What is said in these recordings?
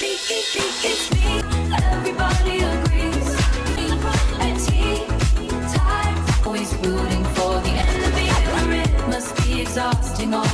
It's me, everybody agrees. At tea time, always rooting for the enemy. It must be exhausting. All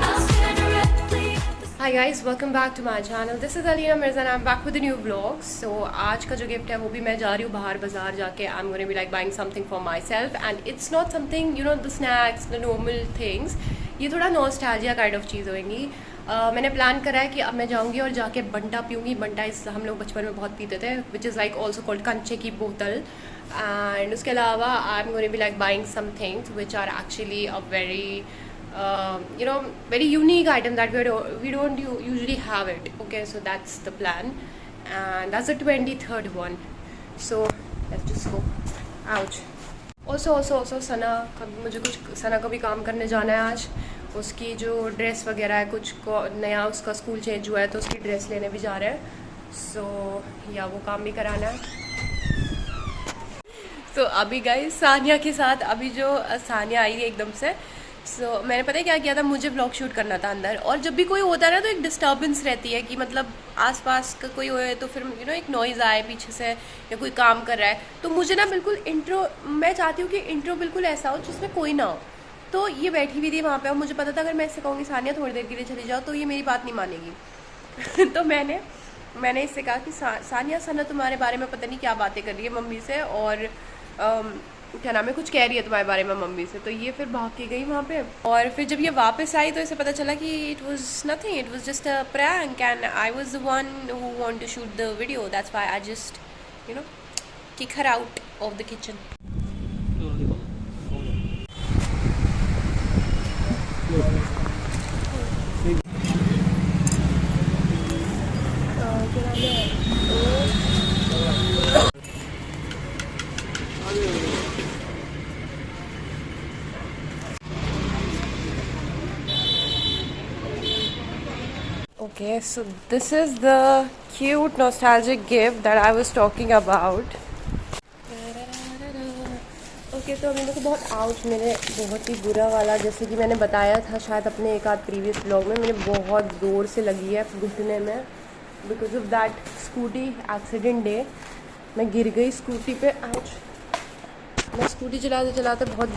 I'll stare directly at the Hi guys, welcome back to my channel. This is Alina Mirza and I'm back with a new vlog. So आज का जो gift है वो भी मैं जा रही हूँ बाहर बाजार जाके. I'm going to be like buying something for myself and it's not something, you know, the snacks, the normal things. ये थोड़ा nostalgia kind of चीज़ होएंगी. मैंने प्लान करा है कि अब मैं जाऊँगी और जाके बंटा पीऊँगी. बंटा इस हम लोग बचपन में बहुत पीते थे, which is like also called कंचे की बोतल. And उसके अलावा I'm going to be like buying some things which are actually a very you know, very unique item that we don't usually have it. Okay, so that's the plan and that's the 23rd one. So let's just go. Ouch. Also सना मुझे कुछ सना का भी काम करने जाना है आज. उसकी जो ड्रेस वगैरह है कुछ को नया उसका स्कूल चेंज हुआ है तो उसकी ड्रेस लेने भी जा रहे हैं. सो या वो काम भी कराना है. तो अभी गई सानिया के साथ. अभी जो सानिया आई है एकदम से. मैंने पता है क्या किया था, मुझे व्लॉग शूट करना था अंदर. और जब भी कोई होता है ना तो एक डिस्टर्बेंस रहती है कि मतलब आसपास का कोई होए तो फिर यू नो एक नॉइज़ आए पीछे से या कोई काम कर रहा है. तो मुझे ना बिल्कुल इंट्रो, मैं चाहती हूँ कि इंट्रो बिल्कुल ऐसा हो जिसमें कोई ना हो. तो ये बैठी हुई थी वहाँ पे और मुझे पता था अगर मैं इससे कहूँगी सानिया थोड़ी देर के लिए चली जाओ तो ये मेरी बात नहीं मानेगी. तो मैंने इससे कहा कि सानिया सना तुम्हारे बारे में पता नहीं क्या बातें कर रही है मम्मी से और क्या नाम है कुछ कह रही है तुम्हारे बारे में मम्मी से. तो ये फिर भाग के गई वहाँ पे और फिर जब ये वापस आई तो इसे पता चला कि it was nothing, it was just a prank and I was the one who want to shoot the video. That's why I just you know kick her out of the kitchen. Okay, so this is the cute nostalgic gift that I was talking about. Okay, तो अभी मेरे को बहुत ouch, मेरे बहुत ही बुरा वाला, जैसे कि मैंने बताया था शायद अपने एक आध प्रीवियस ब्लॉग में, मेरे बहुत ज़ोर से लगी है घुटने में because of that scooty accident day. मैं गिर गई स्कूटी पे. आउच. मैं स्कूटी चलाते चलाते बहुत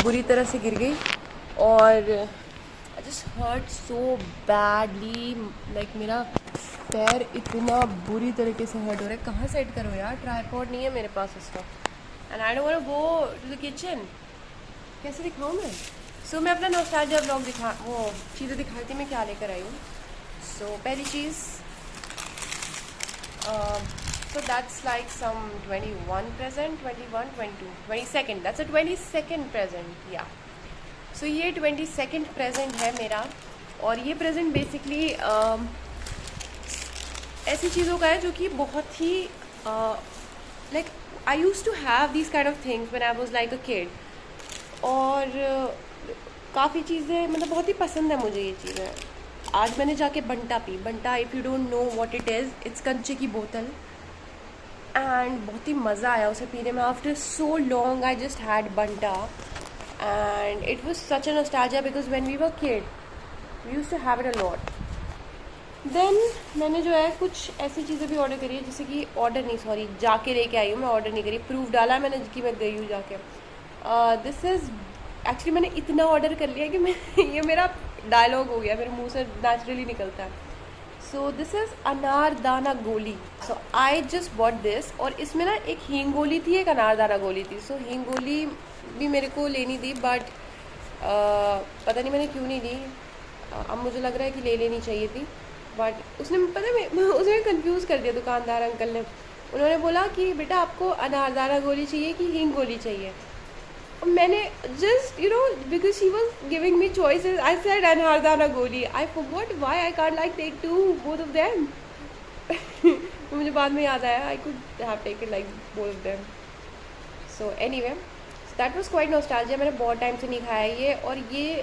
बुरी तरह से गिर गई और I just hurt so badly. like मेरा पैर इतना बुरी तरीके से हर्ट हो रहा है. कहाँ सेट करो यार, ट्राइपॉड नहीं है मेरे पास उसका. And I don't want to go to the kitchen. कैसे दिखाऊँ मैं. सो मैं अपना नॉस्टैल्जिया ब्लॉग वो चीज़ें दिखाई थी मैं क्या लेकर आई हूँ. सो पहली चीज़ so that's like some 21 present, 21, 22, 22nd. That's a 22nd present. Yeah. सो ये 22nd प्रेजेंट है मेरा. और ये प्रेजेंट बेसिकली ऐसी चीज़ों का है जो कि बहुत ही like I use to have these kind of things when I was like a kid. और काफ़ी चीज़ें मतलब बहुत ही पसंद है मुझे ये चीज़ें. आज मैंने जाके बंटा पी. Banta, if you don't know what it is, it's कंचे की बोतल. एंड बहुत ही मज़ा आया उसे पीने में. After so long I just had Banta. And it was such a nostalgia because when we were kid we used to have it a lot. Then मैंने जो है कुछ ऐसी चीज़ें भी ऑर्डर करी है जैसे कि जाके लेके आई हूँ मैं. ऑर्डर नहीं करी, प्रूफ डाला मैंने कि मैं गई हूँ जाके. दिस इज़ एक्चुअली मैंने इतना ऑर्डर कर लिया कि मैं ये मेरा डायलॉग हो गया, मेरे मुंह से नेचुरली निकलता है. सो दिस इज़ अनारदाना गोली. सो आई जस्ट बॉट दिस. और इसमें ना एक हींग गोली थी, एक अनारदाना गोली थी. सो हींग गोली भी मेरे को लेनी थी बट पता नहीं मैंने क्यों नहीं ली. अब मुझे लग रहा है कि ले लेनी चाहिए थी बट उसने पता है उसने कंफ्यूज कर दिया दुकानदार अंकल ने. उन्होंने बोला कि बेटा आपको अनारदाना गोली चाहिए कि हींग गोली चाहिए. और मैंने just you know because she was giving me choices I said अनारदाना गोली. I forgot why I can't like take to both of them. मुझे बाद में याद आया I could have taken like both of them. So anyway that was quite nostalgia. मैंने बहुत time से नहीं खाया ये. और ये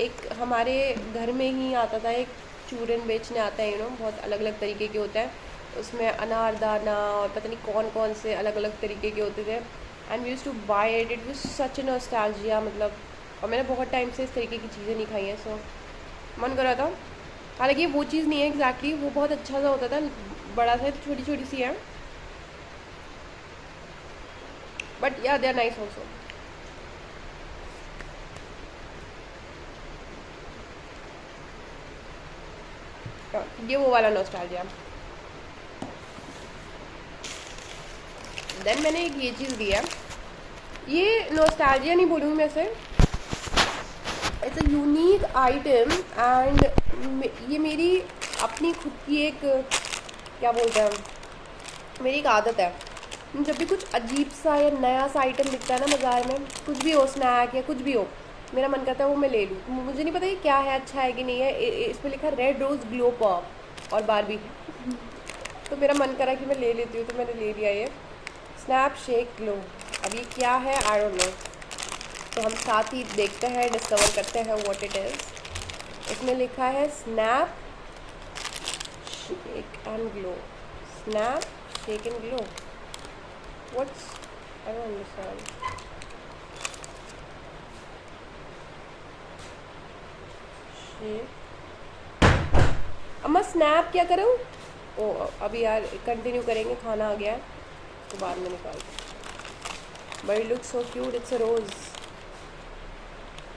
एक हमारे घर में ही आता था, एक चूरन बेचने आता है, यू नो बहुत अलग अलग तरीके के होता है. उसमें अनारदाना और पता नहीं कौन कौन से अलग अलग तरीके के होते थे. And we used to buy it. It was such a nostalgia मतलब. और मैंने बहुत टाइम से इस तरीके की चीज़ें नहीं खाई हैं. सो मन कर रहा था हालांकि ये वो चीज़ नहीं है एग्जैक्टली, वो बहुत अच्छा सा होता था, बड़ा सा, छोटी छोटी सी है, बट या दे आर नाइस ऑल्सो। ये वो वाला नॉस्टैल्जिया। देन मैंने एक ये चीज़ दी है, ये नॉस्टैल्जिया नहीं बोलूँगी मैं इसे, it's a unique item and ये मेरी अपनी खुद की एक, क्या बोलते हैं, मेरी एक आदत है। जब भी कुछ अजीब सा या नया सा आइटम दिखता है ना बाज़ार में, कुछ भी हो, स्नैक या कुछ भी हो, मेरा मन करता है वो मैं ले लूँ। मुझे नहीं पता ये क्या है, अच्छा है कि नहीं है। इस पर लिखा रेड रोज़ ग्लो पॉप और बारबी, तो मेरा मन करा कि मैं ले लेती हूँ, तो मैंने ले लिया ये स्नैप शेक ग्लो। अब ये क्या है आई डोंट नो, तो हम साथ ही देखते हैं, डिस्कवर करते हैं व्हाट इट इज़। इसमें लिखा है snap shake and glow, snap shake and glow, what's, I don't understand. अम्मा स्नैप क्या करूँ? ओ अभी यार कंटिन्यू करेंगे, खाना आ गया है तो बाद में निकाल दो। But it looks so cute, it's a rose.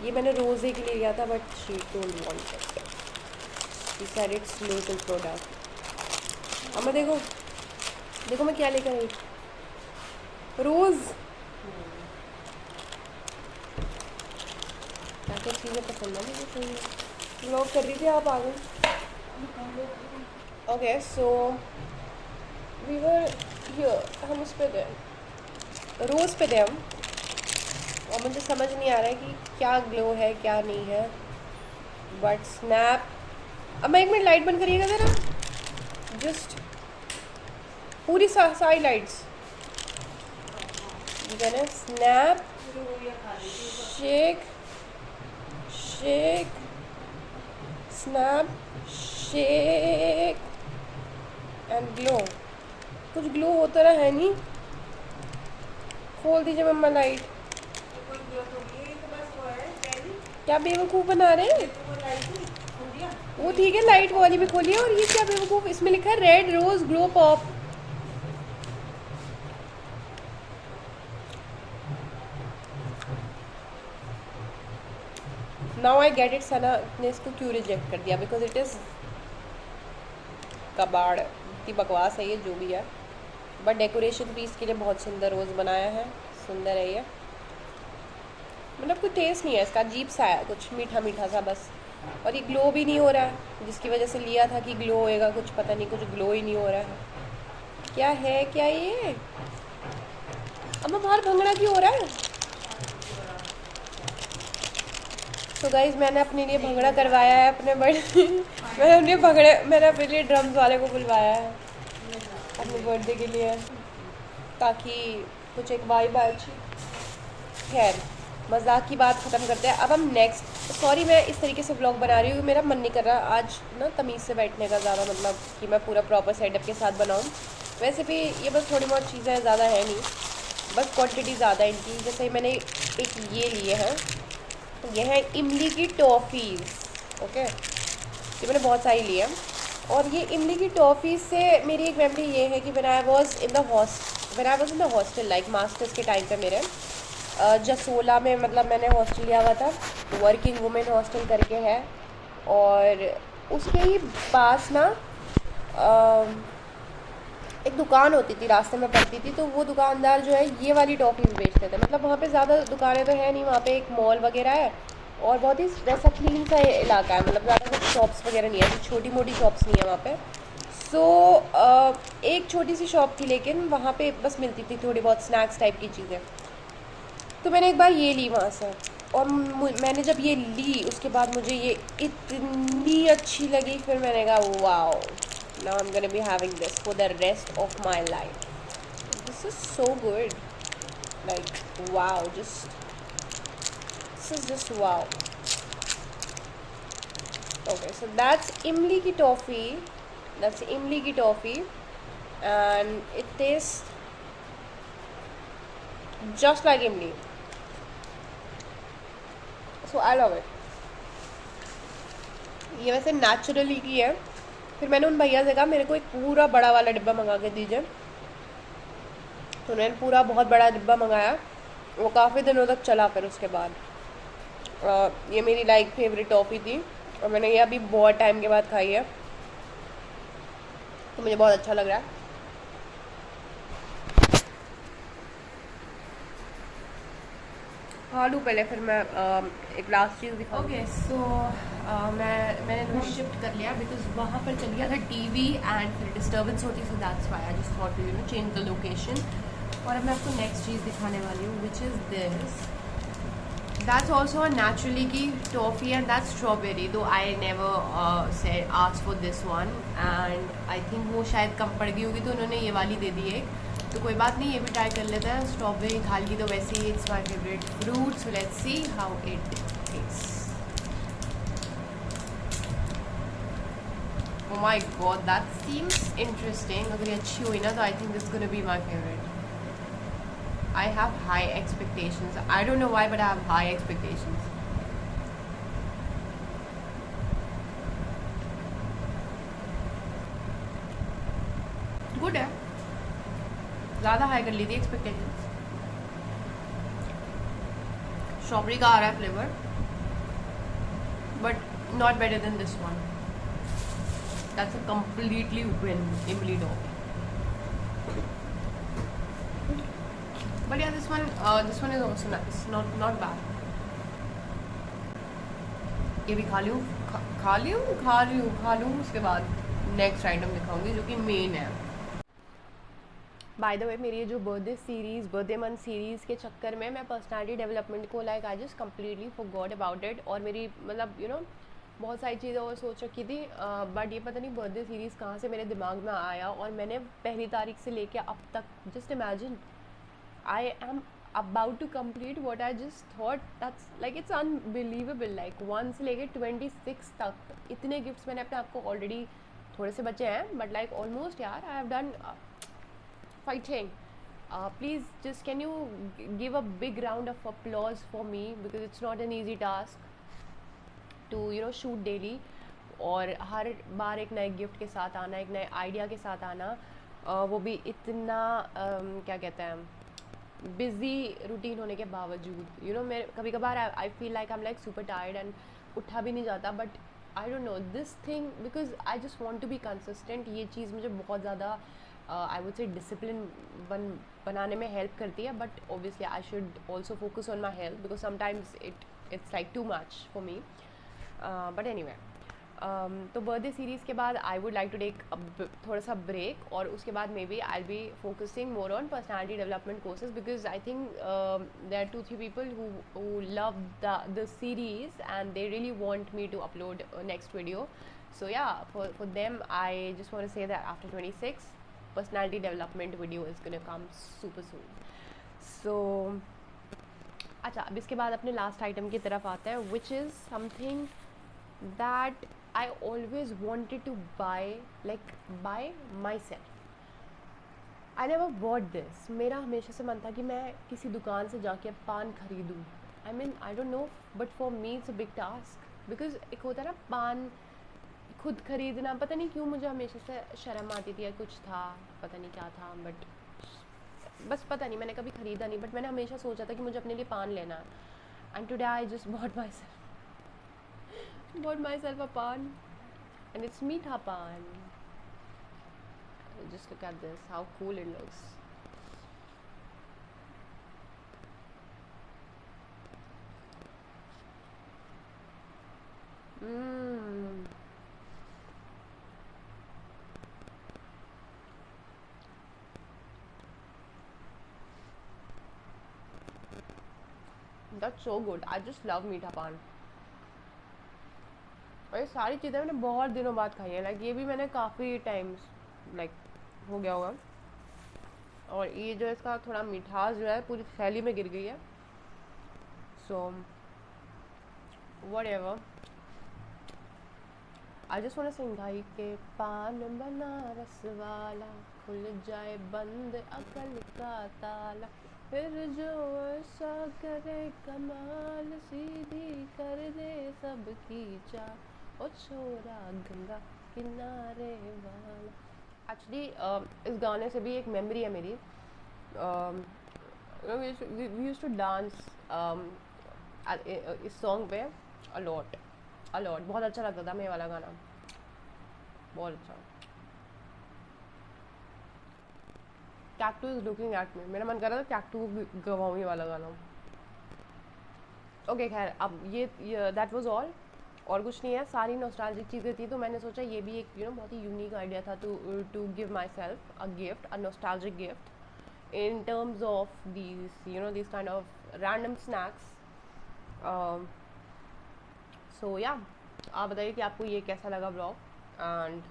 ये मैंने रोज़े के लिए लिया था but she don't want it, she said it's local product. अम्मा देखो देखो मैं क्या लेकर आई, रोज़। क्या क्या चीज़ें पसंद है मुझे, व्लॉग कर रही थी, आप आ गए। Okay so we were here, हम उस पे थे, रोज़ पे थे हम, और मुझे समझ नहीं आ रहा है कि क्या ग्लो है क्या नहीं है, बट स्नैप। अब मैं 1 मिनट लाइट बंद करिएगा ज़रा, जस्ट पूरी सारी lights, snap shake shake snap shake and glow. कुछ ग्लो होता रहा है नहीं, खोल दीजिए मम्मा लाइट। क्या बेवकूफ़ बना रहे हैं, वो ठीक है लाइट वाली भी खोलिए, और ये क्या बेवकूफ़, इसमें लिखा है red rose glow pop. Now I get it, Sana ने इसको क्यों रिजेक्ट कर दिया, बिकॉज इट इज़ कबाड़, इतनी बकवास है ये जो भी है, बट डेकोरेशन पीस के लिए बहुत सुंदर रोज़ बनाया है, सुंदर है ये, मतलब कोई टेस्ट नहीं है इसका, अजीब सा है, कुछ मीठा मीठा सा बस, और ये ग्लो भी नहीं हो रहा है, जिसकी वजह से लिया था कि ग्लो होएगा, कुछ पता नहीं, कुछ ग्लो ही नहीं हो रहा है, क्या है क्या ये। अब बाहर भंगड़ा क्यों हो रहा है? तो गाइज मैंने अपने लिए भंगड़ा करवाया है अपने बर्थडे मैंने अपने लिए ड्रम्स वाले को बुलवाया है अपने बर्थडे के लिए, ताकि कुछ एक वाइब आए अच्छी। खैर मजाक की बात ख़त्म करते हैं, अब हम नेक्स्ट। सॉरी मैं इस तरीके से व्लॉग बना रही हूँ, मेरा मन नहीं कर रहा आज ना तमीज़ से बैठने का ज़्यादा, मतलब कि मैं पूरा प्रॉपर सेटअप के साथ बनाऊँ। वैसे भी ये बस थोड़ी बहुत चीज़ें ज़्यादा है नहीं, बस क्वांटिटी ज़्यादा है इनकी। जैसे मैंने एक ये लिए हैं, ये है इमली की टॉफ़ीज़, ओके, ये मैंने बहुत सारी ली है। और ये इमली की टॉफ़ीज़ से मेरी एक मेमोरी ये है कि when I was in the hostel like masters के टाइम पे मेरे जसोला में, मतलब मैंने हॉस्टल लिया हुआ था, वर्किंग वुमेन हॉस्टल करके है, और उसके ही पास ना एक दुकान होती थी, रास्ते में पड़ती थी, तो वो दुकानदार जो है ये वाली टॉफ़ीज़ बेचते थे। मतलब वहाँ पे ज़्यादा दुकानें तो है नहीं, वहाँ पे एक मॉल वगैरह है और बहुत ही ऐसा क्लीन सा इलाका है, मतलब ज़्यादा कुछ शॉप्स वगैरह नहीं है, छोटी मोटी शॉप्स नहीं है वहाँ पे। सो एक छोटी सी शॉप थी, लेकिन वहाँ पे बस मिलती थी थोड़ी बहुत स्नैक्स टाइप की चीज़ें। तो मैंने एक बार ये ली वहाँ से, और मैंने जब ये ली उसके बाद मुझे ये इतनी अच्छी लगी, फिर मैंने कहा wow, now I'm gonna be having this for the rest of my life. This is so good, like wow, this is just wow. Okay, so that's imli ki toffee, and it tastes just like imli, so I love it. ये वैसे naturally की है। फिर मैंने उन भैया से कहा मेरे को एक पूरा बड़ा वाला डिब्बा मंगा के दीजिए, तो उन्होंने पूरा बहुत बड़ा डिब्बा मंगाया। वो काफ़ी दिनों तक चला। फिर उसके बाद ये मेरी लाइक फेवरेट टॉफ़ी थी और मैंने ये अभी बहुत टाइम के बाद खाई है, तो मुझे बहुत अच्छा लग रहा है। खा लूँ पहले, फिर मैं एक लास्ट चीज़ दिखाऊँ। ओके सो मैंने रूम शिफ्ट कर लिया बिकॉज वहाँ पर चल गया था टीवी एंड फिर डिस्टर्बेंस होती, so that's why I just thought to you know change the location. और अब मैं आपको नेक्स्ट चीज़ दिखाने वाली हूँ which is this. That's also a naturally की toffee and that's strawberry, though I never said asked for this one and I think वो शायद कम पड़ गई होगी तो उन्होंने ये वाली दे दी है, तो कोई बात नहीं, ये भी ट्राई कर लेते हैं। स्ट्रॉबेरी खाल की तो वैसे ही it's my favourite fruit, so let's see how it tastes. Oh my god, that seems interesting। अगर ये अच्छी हुई ना तो I think it's gonna be my favorite। I have high expectations. I don't know why, but I have high expectations. Good है, ज़्यादा high कर ली थी एक्सपेक्टेशंस। स्ट्रॉबेरी का आ रहा है flavour, but not better than this one. That's a completely win इमली toffee. But yeah, this one is also nice, not bad। ये भी खा लूँ उसके बाद नेक्स्ट आइटम दिखाऊंगी जो कि मेन है। बाय द वे, मेरी ये जो बर्थडे मंथ सीरीज़ के चक्कर में मैं पर्सनालिटी डेवलपमेंट को like I just completely forgot about it. और मेरी मतलब यू नो बहुत सारी चीज़ें और सोच रखी थी, बट ये पता नहीं बर्थडे सीरीज़ कहाँ से मेरे दिमाग में आया और मैंने पहली तारीख से लेके अब तक just imagine I am about to complete what I just thought। That's like it's unbelievable। like 1 से लेके 26 तक इतने गिफ्ट्स मैंने अपने आप को ऑलरेडी, थोड़े से बचे हैं बट लाइक ऑलमोस्ट यार I have done fighting। Please just can you give a big round of applause for me because it's not an easy task to you know shoot daily और हर बार एक नए gift के साथ आना, एक नए idea के साथ आना, वो भी इतना क्या कहते हैं बिजी रूटीन होने के बावजूद। यू नो मैं कभी कभार I feel like I am like super tired and उठा भी नहीं जाता, but I don't know this thing because I just want to be consistent. ये चीज़ मुझे बहुत ज़्यादा आई वुड से डिसिप्लिन बनाने में हेल्प करती है, but obviously I should also focus on my health because sometimes it's like too much for me. But anyway, तो बर्थडे सीरीज़ के बाद I would like to take थोड़ा सा break और उसके बाद maybe I be focusing more on personality development courses because I think there are 2-3 people who love the series and they really want me to upload next video। so yeah, for them I just want to say that after 26 personality development video is gonna come super soon। so अच्छा, अब इसके बाद अपने last item की तरफ आते हैं which is something that I always wanted to buy myself। I never bought this। मेरा हमेशा से मन था कि मैं किसी दुकान से जाके पान खरीदूँ। I mean I don't know but for me it's a big task because एक होता है ना पान खुद खरीदना, पता नहीं क्यों मुझे हमेशा से शर्म आती थी या कुछ था, पता नहीं क्या था, बट बस पता नहीं, मैंने कभी ख़रीदा नहीं, बट मैंने हमेशा सोचा था कि मुझे अपने लिए पान लेना है। And today I just bought myself a pan and it's meetha pan। just look at this, how cool it looks। That's so good। I just love meetha pan। और ये सारी चीज़ें मैंने बहुत दिनों बाद खाई है, लाइक ये भी मैंने काफ़ी टाइम्स लाइक हो गया होगा। और ये जो इसका थोड़ा मिठास जो है पूरी थैली में गिर गई है। So whatever, I just want to sing भाई के पान बनारस वाला खुल जाए बंद अकल का ताला, फिर जो ऐसा करे कमाल सीधी कर दे सबकी चाल। ओ छोरा गंगा किनारे वाला। एक्चुअली इस गाने से भी एक मेमोरी है मेरी। वी यूज टू डांस इस सॉन्ग पे अलॉट अलॉट। बहुत अच्छा लगता था मैं ये वाला गाना, बहुत अच्छा। कैक्टू इज लुकिंग एट मी, मेरा मन कर रहा था कैक्टू गवाऊँ ये वाला गाना। ओके खैर, अब ये दैट वाज ऑल, और कुछ नहीं है, सारी नॉस्टैल्जिक चीज़ें थी। तो मैंने सोचा ये भी एक बहुत ही यूनिक आइडिया था to give myself a gift, a nostalgic gift in terms of these kind of random snacks. सो या आप बताइए कि आपको ये कैसा लगा blog, and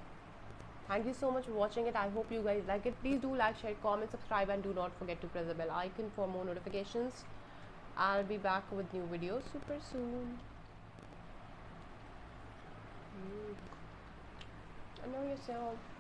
thank you so much for watching it. I hope you guys like it. Please do like, share, comment, subscribe, and do not forget to press the bell icon for more notifications. I'll be back with new videos super soon. I know yourself.